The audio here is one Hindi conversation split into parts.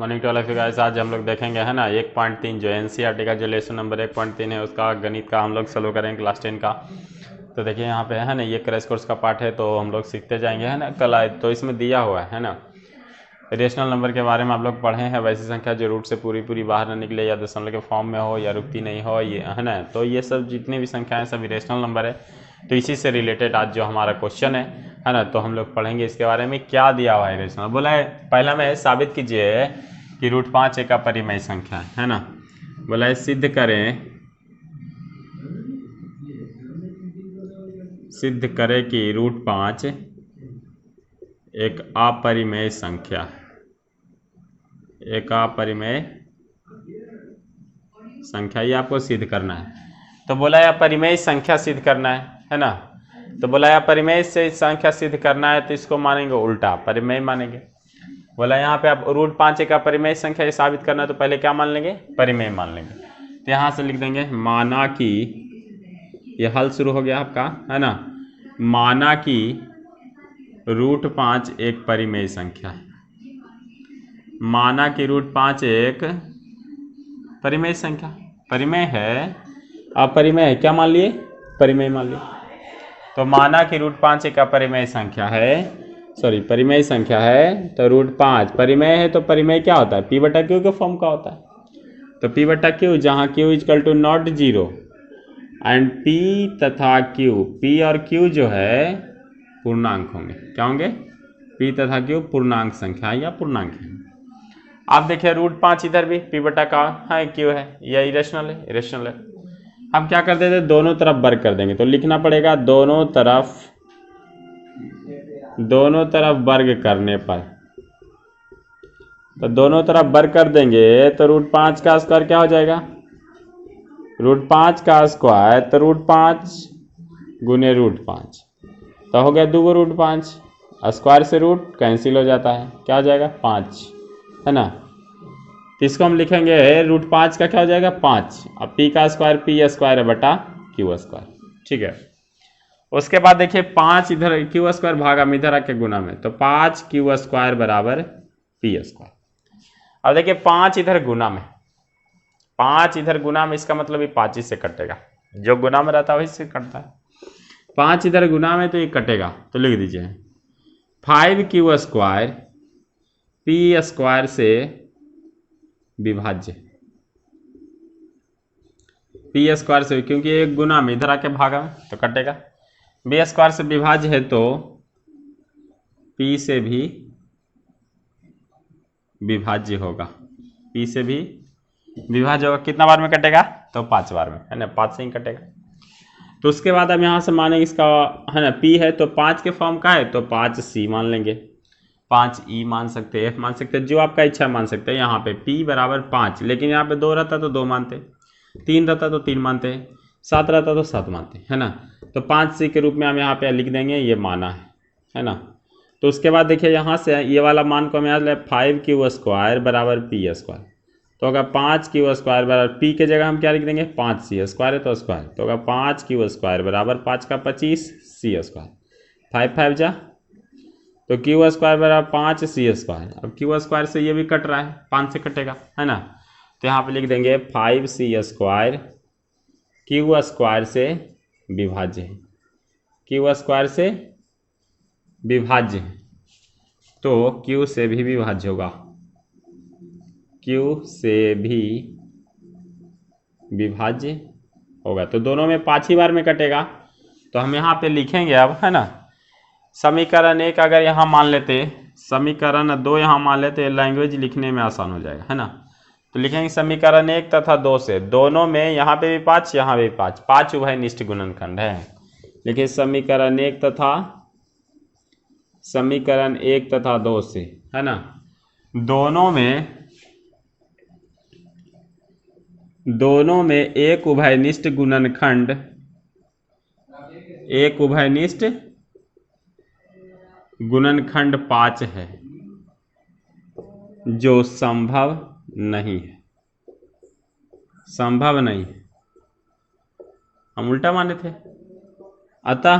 Morning to all of you guys. आज हम लोग देखेंगे है ना 1.3 जो एनसीईआरटी का जो लेसन नंबर 1.3 है उसका गणित का हम लोग सॉल्व करेंगे क्लास 10 का। तो देखिए यहाँ पे है ना ये क्रैश कोर्स का पार्ट है तो हम लोग सीखते जाएंगे है ना। कल आए तो इसमें दिया हुआ है ना रेशनल नंबर के बारे में आप लोग पढ़े हैं। वैसी संख्या जो रूट से पूरी बाहर ना निकले या दशमलव के फॉर्म में हो या रुकती नहीं हो, ये है ना। तो ये सब जितने भी संख्याएं सभी रेशनल नंबर है। तो इसी से रिलेटेड आज जो हमारा क्वेश्चन है ना, तो हम लोग पढ़ेंगे इसके बारे में क्या दिया हुआ है रेशनल। बोला है पहला में साबित कीजिए कि रूट 5 एक अपरिमेय संख्या है ना। बोला है सिद्ध करें कि रूट 5 एक अपरिमेय संख्या है। एक अपरिमेय संख्या ये आपको सिद्ध करना है। तो बोला है अपरिमेय संख्या सिद्ध करना है ना। तो बोला है अपरिमेय से संख्या सिद्ध करना है तो इसको मानेंगे उल्टा परिमेय मानेंगे। बोला यहाँ पे आप रूट 5 एक अपरिमेय संख्या ये साबित करना है तो पहले क्या मान लेंगे, परिमेय मान लेंगे। तो यहाँ से लिख देंगे माना कि ये हल शुरू हो गया आपका है ना। माना कि रूट 5 एक परिमेय संख्या है। माना कि रूट 5 एक परिमेय संख्या परिमेय है, अपरिमेय है क्या मान लिए, परिमेय मान लिए। तो माना कि रूट 5 एक अपरिमेय संख्या है, सॉरी परिमेय संख्या है। तो रूट 5 परिमेय है तो परिमेय क्या होता है, पी बटा क्यू के फॉर्म का होता है। तो पी बटा क्यू जहाँ Q is equal to not zero and P तथा क्यू, पी और क्यू जो है पूर्णांक होंगे। क्या होंगे, पी तथा क्यू पूर्णांक संख्या या पूर्णांक है। आप देखिए रूट 5 इधर भी पी बटा का है, क्यू है, यह इरेशनल है, इरेशनल है। हम क्या कर देते, दोनों तरफ वर्ग कर देंगे। तो लिखना पड़ेगा दोनों तरफ वर्ग करने पर। तो दोनों तरफ वर्ग कर देंगे तो रूट 5 का स्क्वायर क्या हो जाएगा, रूट 5 का स्क्वायर तो रूट 5 गुने रूट 5 तो हो गया 2 रूट 5। स्क्वायर से रूट कैंसिल हो जाता है, क्या हो जाएगा 5 है ना। तो इसको हम लिखेंगे रूट 5 का क्या हो जाएगा 5। अब पी का स्क्वायर पी स्क्वायर है बटा क्यू स्क्वायर, ठीक है। उसके बाद देखिए 5 इधर क्यू स्क्वायर भागा में इधर आके गुना में, तो 5 क्यू स्क्वायर बराबर पी स्क्वायर। अब देखिए 5 इधर गुना में, 5 इधर गुना में, इसका मतलब ये 5 ही से कटेगा, जो गुना में रहता है वही से कटता है। 5 इधर गुना में तो ये कटेगा, तो लिख दीजिए 5 क्यू स्क्वायर पी स्क्वायर से विभाज्य, पी स्क्वायर से, क्योंकि एक गुना में इधर आके भागा में तो कटेगा। बी स्क्वायर से विभाज्य है तो पी से भी विभाज्य होगा, पी से भी विभाज्य होगा। कितना बार में कटेगा, तो 5 बार में है ना, 5 से ही कटेगा। तो उसके बाद अब यहाँ से मानेंगे इसका है ना, पी है तो 5 के फॉर्म का है तो 5c मान लेंगे, 5e मान सकते हैं, f मान सकते हैं, जो आपका इच्छा मान सकते हैं। यहाँ पे p बराबर 5, लेकिन यहाँ पे 2 रहता तो 2 मानते, 3 रहता तो 3 मानते, 7 रहता तो 7 मानते है ना। तो 5c के रूप में हम यहाँ पे लिख देंगे, ये माना है ना। तो उसके बाद देखिए यहाँ से ये वाला मान को हम यहाँ ले 5 क्यू स्क्वायर बराबर पी स्क्वायर। तो अगर 5 क्यू स्क्वायर बराबर पी के जगह हम क्या लिख देंगे 5c, स्क्वायर है तो स्क्वायर। तो अगर 5 क्यू स्क्वायर बराबर 5 का 25 c स्क्वायर, 5 5 जा तो क्यू स्क्वायर बराबर 5 सी स्क्वायर। अब क्यू स्क्वायर से ये भी कट रहा है, 5 से कटेगा है ना। तो यहाँ पे लिख देंगे 5 सी स्क्वायर क्यू स्क्वायर से विभाज्य है, क्यू स्क्वायर से विभाज्य है तो क्यू से भी विभाज्य होगा, क्यू से भी विभाज्य होगा। तो दोनों में 5 ही बार में कटेगा। तो हम यहाँ पे लिखेंगे अब है ना, समीकरण 1 अगर यहाँ मान लेते, समीकरण 2 यहाँ मान लेते, लैंग्वेज लिखने में आसान हो जाएगा है ना। तो लिखेंगे समीकरण 1 तथा 2 से, दोनों में यहाँ पे भी 5 यहाँ पे भी 5, 5 उभयनिष्ठ गुणनखंड है। लिखिए समीकरण 1 तथा 2 से है ना, दोनों में एक उभयनिष्ठ गुणनखंड, एक उभयनिष्ठ गुणनखंड 5 है जो संभव नहीं है, संभव नहीं है, हम उल्टा माने थे। अतः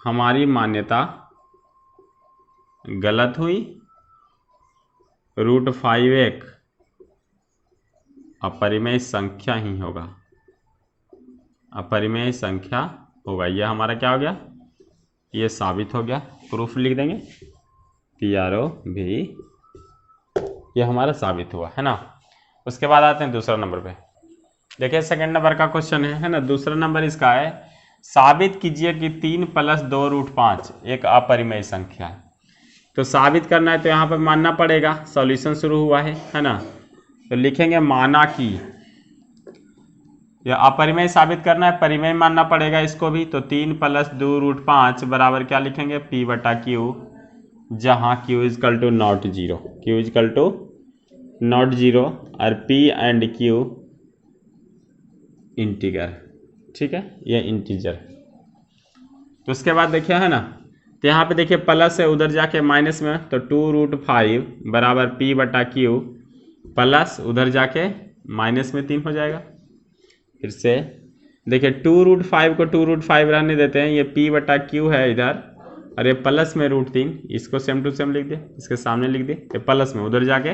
हमारी मान्यता गलत हुई √5 एक अपरिमेय संख्या ही होगा, अपरिमेय संख्या होगा। यह हमारा क्या हो गया, ये साबित हो गया। प्रूफ लिख देंगे PROV, ये हमारा साबित हुआ है ना। उसके बाद आते हैं दूसरा नंबर पे। देखिए सेकंड नंबर का क्वेश्चन है ना। दूसरा नंबर इसका है, साबित कीजिए कि 3 + 2√5 एक अपरिमेय संख्या है। तो साबित करना है तो यहाँ पर मानना पड़ेगा, सॉल्यूशन शुरू हुआ है ना। तो लिखेंगे माना कि, या अपरिमेय साबित करना है, परिमेय मानना पड़ेगा इसको भी। तो 3 + 2√5 बराबर क्या लिखेंगे, P/Q, जहाँ Q = नॉट 0, Q = नॉट 0 और P एंड Q इंटीजर, ठीक है, ये इंटीजर। तो उसके बाद देखिए है ना, तो यहाँ पे देखिए प्लस है, उधर जाके माइनस में, तो 2√5 बराबर P/Q प्लस उधर जाके माइनस में 3 हो जाएगा। फिर से देखिए 2√5 को 2√5 रहने देते हैं, ये P/Q है इधर, और ये प्लस में √3, इसको सेम टू सेम लिख दे, इसके सामने लिख दे, ये प्लस में उधर जाके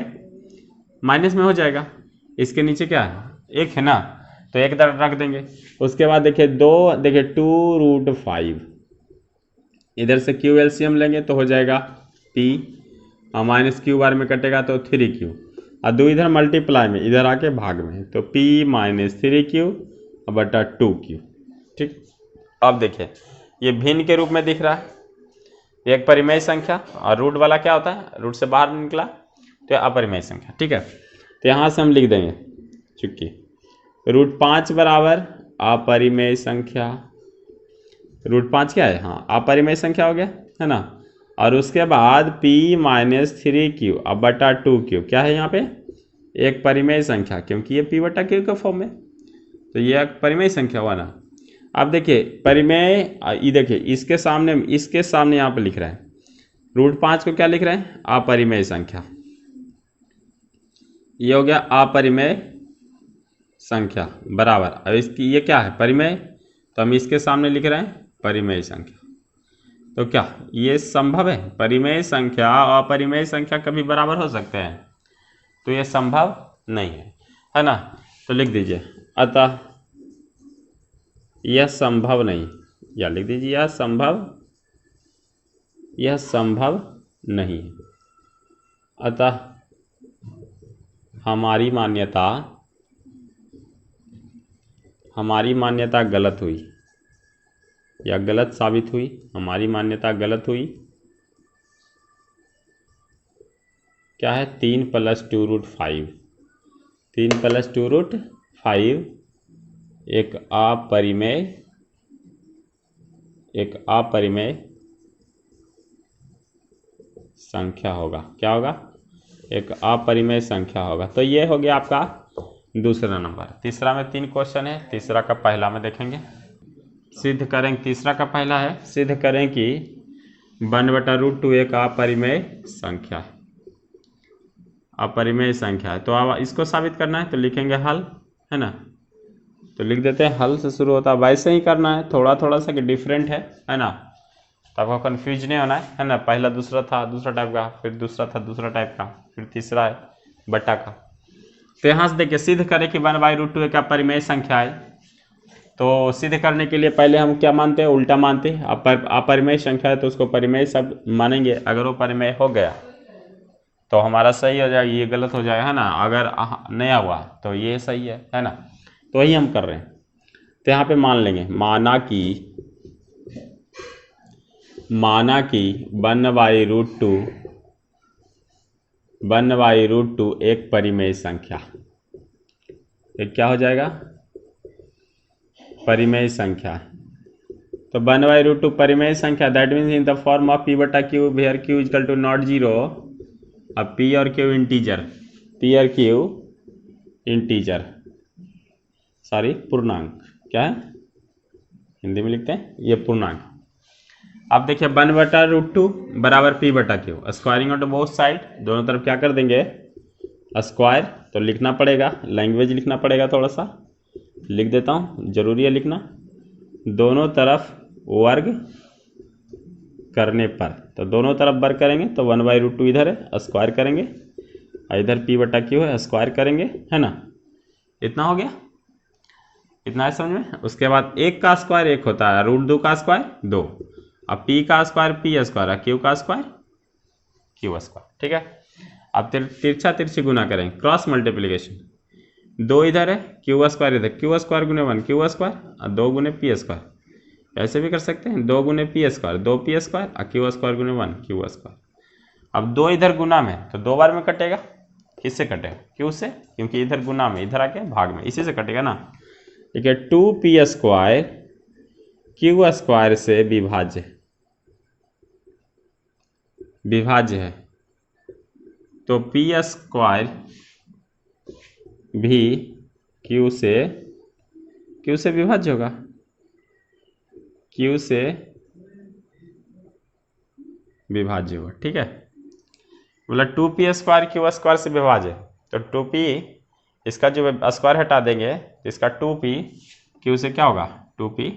माइनस में हो जाएगा। इसके नीचे क्या है, एक है ना, तो एक इधर रख देंगे। उसके बाद देखिए 2√5 इधर से Q LCM लेंगे तो हो जाएगा P, और माइनस Q बार में कटेगा तो 3Q, और 2 इधर मल्टीप्लाई में, इधर आके भाग में, तो P - 3Q बटा 2Q, ठीक। अब देखिए ये भिन्न के रूप में दिख रहा है, एक परिमेय संख्या, और रूट वाला क्या होता है, रूट से बाहर निकला तो अपरिमेय संख्या, ठीक है। तो यहाँ से हम लिख देंगे, चूंकि √5 बराबर अपरिमेय संख्या, √5 क्या है, हाँ अपरिमेय संख्या हो गया है ना। और उसके बाद P - 3Q अब बटा 2Q क्या है यहाँ पे, एक परिमेय संख्या, क्योंकि ये P/Q के फॉर्म में, तो ये एक परिमेय संख्या हुआ ना। अब देखिए परिमेय, ये देखिए इसके सामने यहाँ पे लिख रहे हैं, √5 को क्या लिख रहे हैं, अपरिमेय संख्या, ये हो गया अपरिमेय संख्या बराबर, अब इसकी ये क्या है, परिमेय, तो हम इसके सामने लिख रहे हैं परिमेय संख्या। तो क्या ये संभव है, परिमेय संख्या और अपरिमेय संख्या कभी बराबर हो सकते हैं, तो ये संभव नहीं है ना। तो लिख दीजिए अतः यह संभव नहीं, या लिख दीजिए यह संभव नहीं है। अतः हमारी मान्यता गलत हुई, या गलत साबित हुई, हमारी मान्यता गलत हुई। क्या है, 3 + 2√5, 3 + 2√5 एक अपरिमेय संख्या होगा। क्या होगा, एक अपरिमेय संख्या होगा। तो ये हो गया आपका दूसरा नंबर। तीसरा में 3 क्वेश्चन है, तीसरा का पहला में देखेंगे, सिद्ध करेंगे। तीसरा का पहला है, सिद्ध करें कि 1/√2 एक अपरिमेय संख्या है, अपरिमेय संख्या है। तो अब इसको साबित करना है, तो लिखेंगे हल, है ना। तो लिख देते हैं, हल से शुरू होता है, वैसे ही करना है, थोड़ा सा कि डिफरेंट है ना, तो आपको कन्फ्यूज नहीं होना है ना। पहला दूसरा था दूसरा टाइप का, फिर दूसरा था दूसरा टाइप का, फिर तीसरा है बटा का। तो यहाँ से देखिए सिद्ध करें कि 1/√2 एक अपरिमेय संख्या है। तो सिद्ध करने के लिए पहले हम क्या मानते हैं, उल्टा मानते हैं। अपरिमेय संख्या है तो उसको परिमेय शब्द मानेंगे, अगर वो परिमेय हो गया तो हमारा सही हो जाएगा, ये गलत हो जाएगा, है ना। अगर नया हुआ तो ये सही है ना। तो वही हम कर रहे हैं। तो यहाँ पे मान लेंगे, माना कि 1/√2 एक परिमेय संख्या, एक क्या हो जाएगा, परिमेय संख्या। तो 1/√2 परिमेय संख्या, that means in the form of P/Q where Q = not 0, अब P और Q इंटीजर, सॉरी पूर्णांक, क्या है हिंदी में लिखते हैं ये पूर्णांक। अब देखिए 1/√2 बराबर P/Q, squaring of both side, दोनों तरफ क्या कर देंगे स्क्वायर। तो लिखना पड़ेगा, लैंग्वेज लिखना पड़ेगा, थोड़ा सा लिख देता हूँ, जरूरी है लिखना, दोनों तरफ वर्ग करने पर। तो दोनों तरफ वर्ग करेंगे तो 1/√2 इधर है, स्क्वायर करेंगे इधर पी बटा क्यू है, स्क्वायर करेंगे, है ना। इतना हो गया, इतना है समझ में। उसके बाद 1 का स्क्वायर 1 होता है, √2 का स्क्वायर 2। अब पी का स्क्वायर पी स्क्वायर, क्यू का स्क्वायर क्यू स्क्वायर, ठीक है। अब तिरछा तिरछी गुना करें, क्रॉस मल्टीप्लीकेशन। 2 इधर है, क्यू स्क्वायर इधर, क्यू स्क्वायर गुने 1 क्यू स्क्वायर और 2 गुने पी स्क्वायर। ऐसे भी कर सकते हैं, 2 गुने पी स्क्वायर 2 पी स्क्वायर और क्यू स्क्वायर गुने 1 क्यू स्क्वायर। अब 2 इधर गुना में तो 2 बार में कटेगा, किससे कटेगा, क्यू से, क्योंकि इधर गुना में इधर आके भाग में, इसी से कटेगा ना। ठीक है, 2p स्क्वायर क्यू स्क्वायर से विभाज्य है, तो p स्क्वायर भी क्यू से विभाज्य होगा, क्यू से विभाज्य होगा, ठीक है। बोला 2p स्क्वायर क्यू स्क्वायर से विभाज्य, तो 2p इसका जो स्क्वायर हटा देंगे तो इसका 2p क्यू से क्या होगा, 2p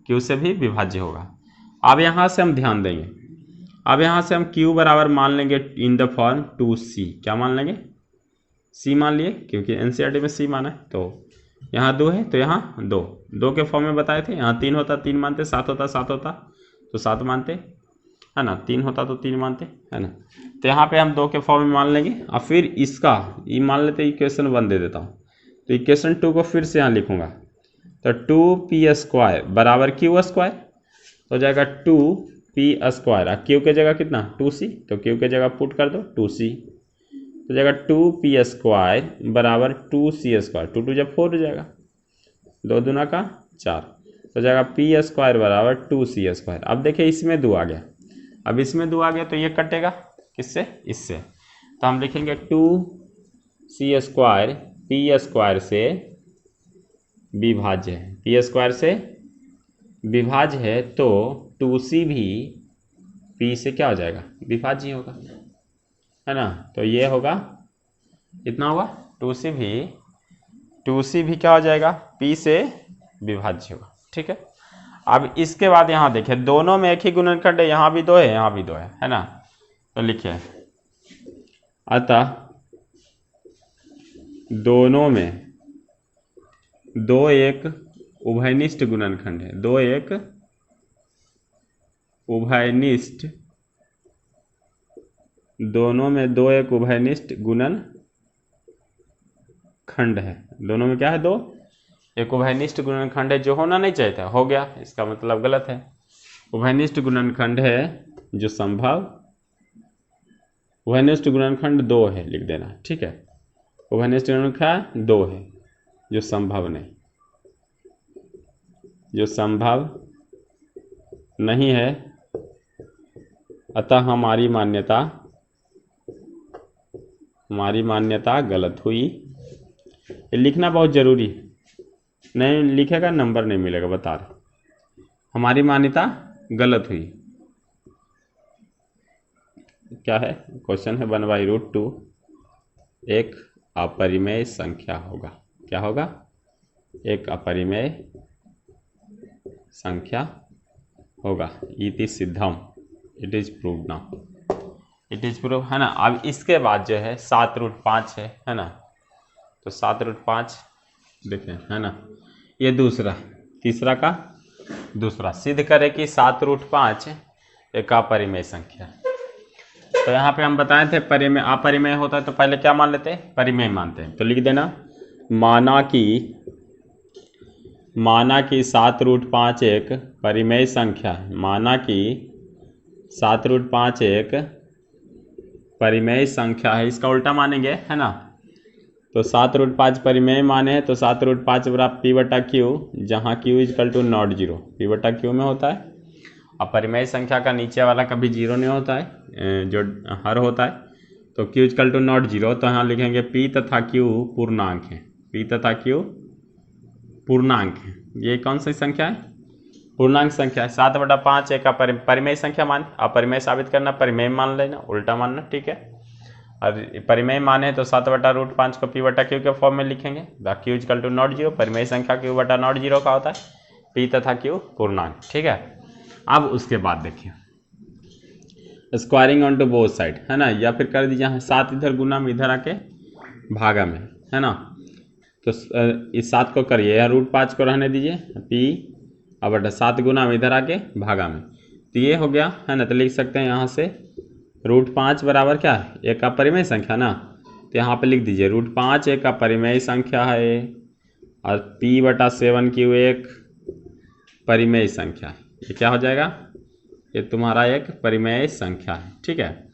क्यू से भी विभाज्य होगा। अब यहाँ से हम ध्यान देंगे, अब यहाँ से हम q बराबर मान लेंगे इन द फॉर्म 2c, क्या मान लेंगे, c मान लिए, क्योंकि एनसीईआरटी में c माना है। तो यहाँ 2 है तो यहाँ 2 के फॉर्म में बताए थे, यहाँ 3 होता 3 मानते, 7 होता 7 होता तो 7 मानते, है ना, 3 होता तो 3 मानते, है ना। तो यहाँ पे हम 2 के फॉर्म में मान लेंगे और फिर इसका ये मान लेते, इक्वेशन 1 दे देता हूँ, तो इक्वेशन 2 को फिर से यहाँ लिखूंगा। तो 2p स्क्वायर बराबर क्यू स्क्वायर हो जाएगा, 2p स्क्वायर, और क्यू के जगह कितना 2c, तो क्यू के जगह पुट कर दो 2c, तो जाएगा 2p स्क्वायर बराबर 2c स्क्वायर, 2 2 जब 4 हो जाएगा, 2 दूना का 4, तो जाएगा p स्क्वायर बराबर 2c स्क्वायर। अब देखिए इसमें 2 आ गया, अब इसमें 2 आ गया तो ये कटेगा किससे, इससे, तो हम लिखेंगे 2c स्क्वायर p स्क्वायर से विभाज्य है, p स्क्वायर से विभाज्य है, तो 2c भी p से क्या हो जाएगा, विभाज्य होगा, है ना। तो ये होगा, इतना होगा 2c भी क्या हो जाएगा, p से विभाज्य होगा, ठीक है। अब इसके बाद यहाँ देखिए, दोनों में एक ही गुणनखंड है, यहाँ भी 2 है यहाँ भी 2 है ना। तो लिखिए, अतः दोनों में 2 एक उभयनिष्ठ गुणनखंड है, 2 एक उभयनिष्ठ, दोनों में 2 एक उभयनिष्ठ गुणनखंड है, दोनों में क्या है, 2 एक उभयनिष्ठ गुणनखंड है, जो होना नहीं चाहिए था हो गया, इसका मतलब गलत है। उभयनिष्ठ गुणनखंड है जो संभव, उभयनिष्ठ गुणनखंड 2 है, लिख देना, ठीक है। उभयनिष्ठ गुणनखंड 2 है जो संभव नहीं, जो संभव नहीं है, अतः हमारी मान्यता गलत हुई। ये लिखना बहुत जरूरी है, नहीं लिखेगा नंबर नहीं मिलेगा, बता रहे, हमारी मान्यता गलत हुई। क्या है क्वेश्चन है, 1/√2 एक अपरिमेय संख्या होगा, क्या होगा, एक अपरिमेय संख्या होगा। इति सिद्धम, it is proved now, it is prove, है ना। अब इसके बाद जो है 7√5 है ना, तो 7√5 देखें, है ना, ये दूसरा, तीसरा का दूसरा, सिद्ध करें कि 7√5 एक अपरिमेय संख्या। तो यहाँ पे हम बताए थे परिमेय अपरिमेय होता है तो पहले क्या मान लेते हैं, परिमेय मानते हैं। तो लिख देना, माना कि 7√5 एक परिमेय संख्या है, माना कि 7√5 एक परिमेय संख्या है, इसका उल्टा मानेंगे, है ना। तो 7√5 परिमेय माने हैं, तो 7√5 बराबर p बटा क्यू, जहाँ q is equal to not 0, p बटा क्यू में होता है। अब परिमेय संख्या का नीचे वाला कभी 0 नहीं होता है, जो हर होता है, तो q इजकल टू नॉट 0, तो यहाँ लिखेंगे p तथा q पूर्णांक है, p तथा q पूर्णांक है। ये कौन सी संख्या है, पूर्णांक संख्या है। 7/5 एक परिमेय संख्या मान, अपरिमेय साबित करना, परिमेय मान लेना, उल्टा मानना, ठीक है। और परिमेय माने तो 7/√5 को p बटा क्यू के फॉर्म में लिखेंगे, q इजकल टू नॉट 0, परिमेय संख्या q बटा नॉट 0 का होता है, p तथा q पूर्णांक, ठीक है। अब उसके बाद देखिए, squaring on to both side, है ना, या फिर कर दीजिए 7 इधर गुना में इधर आके भागा में, है ना। तो इस 7 को करिए या √5 को रहने दीजिए P और बटा 7 गुना में इधर आके भागा में, तो ये हो गया, है ना। तो लिख सकते हैं यहाँ से √5 बराबर क्या है, एक का परिमेय संख्या ना, तो यहाँ पे लिख दीजिए √5 एक का परिमेय संख्या है और P/7 एक परिमेय संख्या है। ये क्या हो जाएगा, ये तुम्हारा एक परिमेय संख्या है, ठीक है।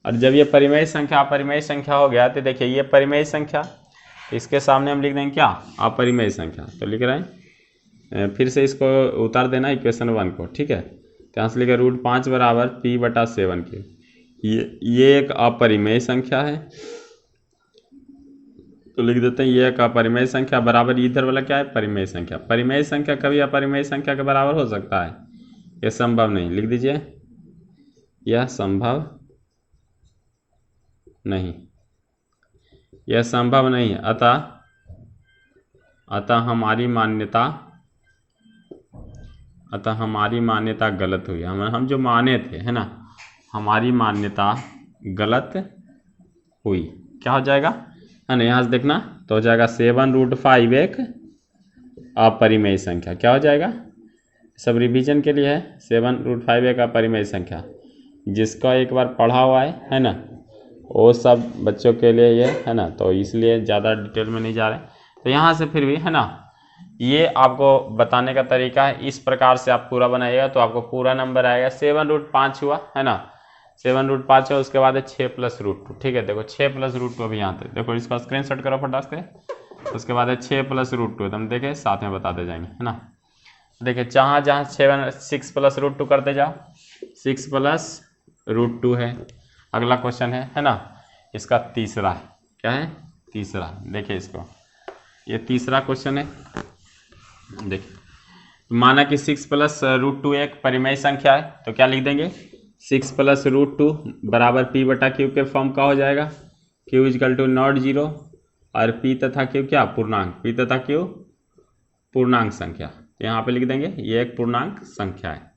और जब ये परिमेय संख्या हो गया तो देखिए ये परिमेय संख्या, इसके सामने हम लिख देंगे क्या, अपरिमेय संख्या। तो लिख रहे हैं, फिर से इसको उतार देना इक्वेशन 1 को, ठीक है। तो यहाँ से लिखे √5 बराबर P/7 ये एक अपरिमेय संख्या है, तो लिख देते हैं ये एक अपरिमेय संख्या बराबर इधर वाला क्या है, परिमेय संख्या। परिमेय संख्या कभी अपरिमेय संख्या के बराबर हो सकता है, यह संभव नहीं, लिख दीजिए यह संभव नहीं, यह संभव नहीं। अतः हमारी मान्यता गलत हुई। हम जो माने थे, है ना, हमारी मान्यता गलत हुई। क्या हो जाएगा, है ना, यहाँ से देखना तो हो जाएगा 7√5 एक अपरिमेय संख्या। क्या हो जाएगा, सब रिवीजन के लिए है, 7√5 एक अपरिमेय संख्या। जिसका एक बार पढ़ा हुआ है ना, वो सब बच्चों के लिए ये है ना, तो इसलिए ज़्यादा डिटेल में नहीं जा रहे। तो यहाँ से फिर भी, है ना, ये आपको बताने का तरीका है, इस प्रकार से आप पूरा बनाइएगा तो आपको पूरा नंबर आएगा। 7√5 हुआ, है ना, 7√5 है, उसके बाद है 6 + √2, ठीक है। देखो 6 + √2 अभी यहाँ तक, देखो इसका स्क्रीनशॉट करो फटाक से। उसके बाद है 6 + √2, तो हम देखें साथ में बताते जाएंगे, है ना। देखिए जहाँ 6 + √2 करते जाओ, 6 + √2 है। अगला क्वेश्चन है ना, इसका तीसरा है, क्या है, तीसरा। देखिए इसको, ये तीसरा क्वेश्चन है। देखिए माना कि 6 + √2 एक परिमेय संख्या है, तो क्या लिख देंगे, 6 + √2 बराबर P/Q के फॉर्म का हो जाएगा। Q = नॉट 0 और P तथा Q क्या, पूर्णांक, P तथा Q पूर्णांक संख्या। तो यहाँ पे लिख देंगे ये एक पूर्णांक संख्या है।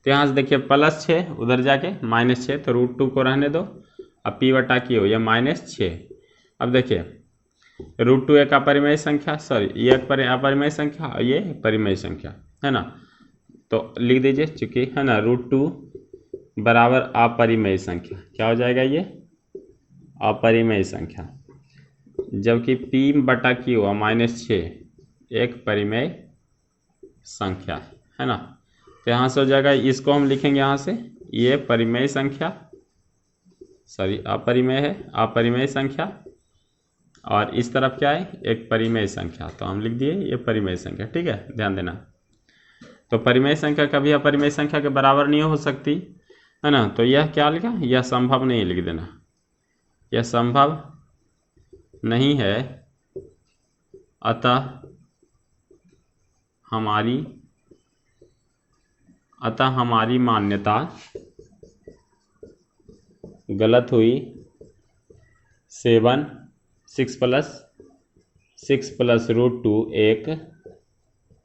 तो यहाँ से देखिए +6 उधर जाके -6, तो √2 को रहने दो, अब P/Q ये -6। अब देखिए √2 एक अपरिमेय संख्या, सॉरी ये एक अपरिमेय संख्या और ये परिमेय संख्या, है ना। तो लिख दीजिए, चूंकि है ना √2 बराबर अपरिमेय संख्या, क्या हो जाएगा, ये अपरिमेय संख्या, जबकि P/Q और -6 एक परिमेय संख्या है ना। तो यहाँ से हो जाएगा, इसको हम लिखेंगे यहाँ से, ये परिमेय संख्या, सॉरी अपरिमेय है, अपरिमेय संख्या, और इस तरफ क्या है, एक परिमेय संख्या। तो हम लिख दिए ये परिमेय संख्या, ठीक है, ध्यान देना। तो परिमेय संख्या कभी अपरिमेय संख्या के बराबर नहीं हो सकती, है ना। तो यह क्या लिखा, यह संभव नहीं, लिख देना यह संभव नहीं है, अतः हमारी मान्यता गलत हुई। 6 + √2 एक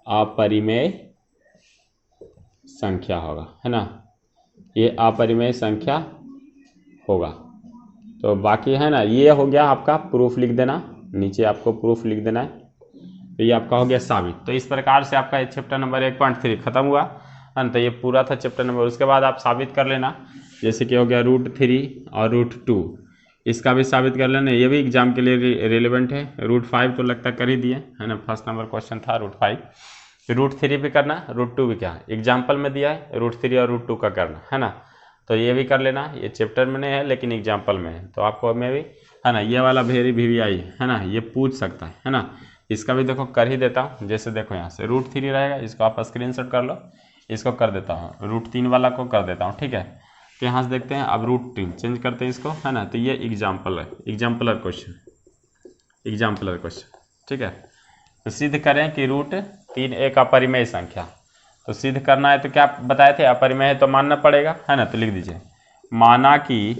अपरिमेय संख्या होगा, है ना, ये अपरिमेय संख्या होगा। तो बाकी है ना, ये हो गया आपका प्रूफ, लिख देना नीचे, आपको प्रूफ लिख देना है। तो ये आपका हो गया साबित। तो इस प्रकार से आपका चैप्टर नंबर 1.3 खत्म हुआ, है ना। तो ये पूरा था चैप्टर नंबर। उसके बाद आप साबित कर लेना, जैसे कि हो गया √3 और √2, इसका भी साबित कर लेना, ये भी एग्जाम के लिए रिलेवेंट है। √5 तो लगता कर ही दिए, है ना, फर्स्ट नंबर क्वेश्चन था √5। √3 भी करना, √2 भी क्या एग्जाम्पल में दिया है, √3 और √2 का करना, है ना। तो ये भी कर लेना, ये चैप्टर में नहीं है लेकिन एग्जाम्पल में है, तो आपको में भी, है ना, ये वाला वेरी VVI है ना, ये पूछ सकता है ना। इसका भी देखो कर ही देता हूँ, जैसे देखो यहाँ से √3 रहेगा, इसको आप स्क्रीनशॉट कर लो, इसको कर देता हूँ, √3 वाला को कर देता हूँ, ठीक है। तो यहाँ से देखते हैं, अब √3 चेंज करते हैं इसको, है ना। तो ये एग्जाम्पलर क्वेश्चन, ठीक है। तो सिद्ध करें कि √3 एक अपरिमेय संख्या। तो सिद्ध करना है तो क्या बताए थे, अपरिमेय है तो मानना पड़ेगा, है ना। तो लिख दीजिए माना कि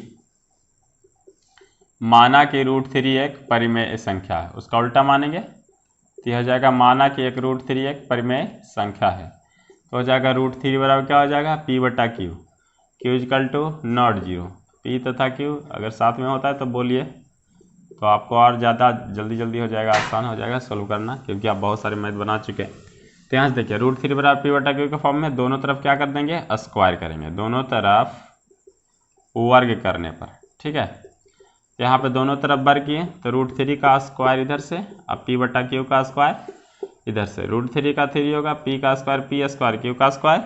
√3 एक परिमेय संख्या है, उसका उल्टा मानेंगे तो हो जाएगा माना कि एक √3 एक परिमेय संख्या है। तो हो जाएगा √3 बराबर क्या हो जाएगा, P/Q। Q Q is equal to not zero, P तथा क्यू अगर साथ में होता है तो बोलिए, तो आपको और ज़्यादा जल्दी हो जाएगा, आसान हो जाएगा सोल्व करना, क्योंकि आप बहुत सारे मैथ बना चुके हैं। तो यहाँ से देखिए √3 बराबर पी बटा क्यू के फॉर्म में दोनों तरफ क्या कर देंगे, स्क्वायर करेंगे, दोनों तरफ वर्ग करने पर, ठीक है। यहाँ पे दोनों तरफ वर्ग किए तो √3 का स्क्वायर इधर से, अब पी बटा क्यू का स्क्वायर इधर से, √3 का 3 होगा, पी का स्क्वायर पी स्क्वायर, क्यू का square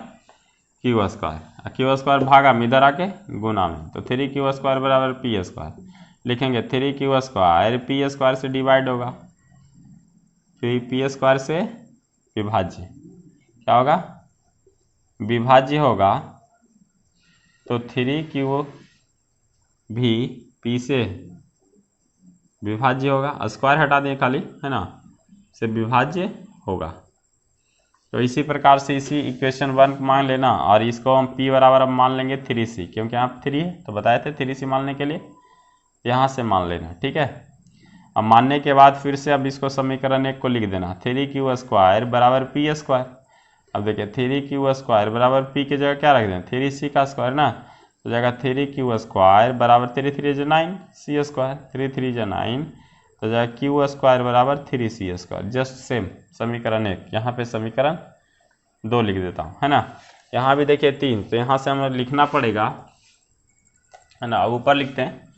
Q square, Q square भागा में इधर आके गुना में, तो 3 क्यू स्क्वायर बराबर पी स्क्वायर लिखेंगे, 3 क्यू स्क्वायर पी स्क्वायर से डिवाइड होगा, फिर पी स्क्वायर से विभाज्य, क्या होगा, विभाज्य होगा, तो 3 क्यू भी पी से विभाज्य होगा, स्क्वायर हटा दें खाली, है ना, से विभाज्य होगा। तो इसी प्रकार से इसी इक्वेशन 1 मान लेना, और इसको हम p बराबर अब मान लेंगे 3c, क्योंकि यहाँ 3 है तो बताए थे 3c मानने के लिए, यहाँ से मान लेना, ठीक है। अब मानने के बाद फिर से अब इसको समीकरण 1 को लिख देना, 3 क्यू स्क्वायर बराबर पी स्क्वायर। अब देखिए 3 क्यू स्क्वायर बराबर पी की जगह क्या रख दें, 3c का स्क्वायर ना, तो जाएगा 3 क्यू स्क्वायर बराबर 3 × 9 सी स्क्वायर, 3 × 9 तो जाएगा क्यू स्क्वायर बराबर 3c स्क्वायर, जस्ट सेम समीकरण 1, यहाँ पे समीकरण 2 लिख देता हूँ, है ना। यहाँ भी देखिए 3, तो यहाँ से हमें लिखना पड़ेगा, है ना, अब ऊपर लिखते हैं,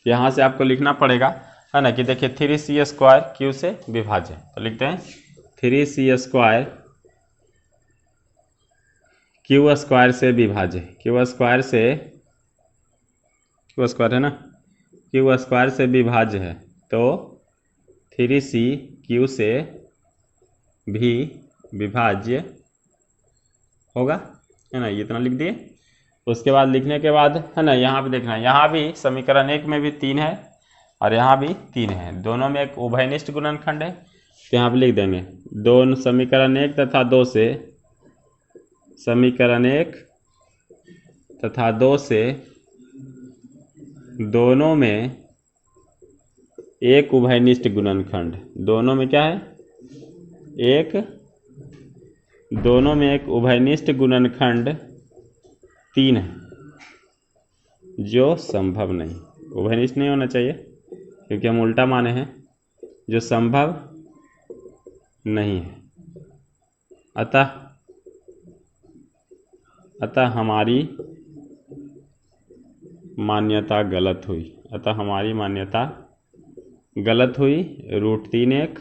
यहाँ से आपको लिखना पड़ेगा, है ना, कि देखिए 3c स्क्वायर क्यू से विभाज्य, तो लिखते हैं 3c स्क्वायर क्यू स्क्वायर से विभाज्य, क्यू स्क्वायर है ना, क्यू स्क्वायर से विभाज्य है, तो 3c क्यू से भी विभाज्य होगा, है ना, ये इतना लिख दिए। उसके बाद लिखने के बाद, है ना, यहाँ पे देखना, यहाँ भी समीकरण 1 में भी 3 है और यहाँ भी 3 है, दोनों में एक उभयनिष्ठ गुणनखंड है, तो यहाँ पे लिख देंगे दोनों समीकरण 1 तथा 2 से, समीकरण 1 तथा 2 से दोनों में एक उभयनिष्ठ गुणनखंड, दोनों में क्या है, दोनों में एक उभयनिष्ठ गुणनखंड 3 है, जो संभव नहीं, उभयनिष्ठ नहीं होना चाहिए क्योंकि हम उल्टा माने हैं, जो संभव नहीं है। अतः हमारी मान्यता गलत हुई, √3 एक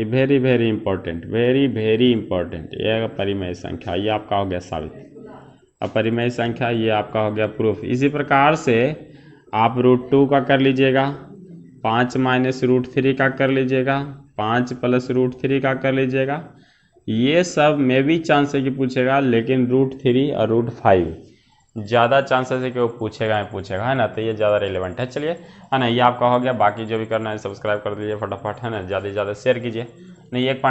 वेरी इंपॉर्टेंट, वेरी इंपॉर्टेंट, ये परिमेय संख्या, ये आपका हो गया साबित, अपरिमेय संख्या ये आपका हो गया प्रूफ। इसी प्रकार से आप √2 का कर लीजिएगा, 5 - √3 का कर लीजिएगा, 5 + √3 का कर लीजिएगा, ये सब में भी चांस है कि पूछेगा, लेकिन √3 और √5 ज़्यादा चांसेस है कि वो पूछेगा, है ना, तो ये ज़्यादा रिलेवेंट है। चलिए, है ना, ये आपका हो गया, बाकी जो भी करना है सब्सक्राइब कर दीजिए फटाफट, है ना, ज़्यादा से ज़्यादा शेयर कीजिए। नहीं, एक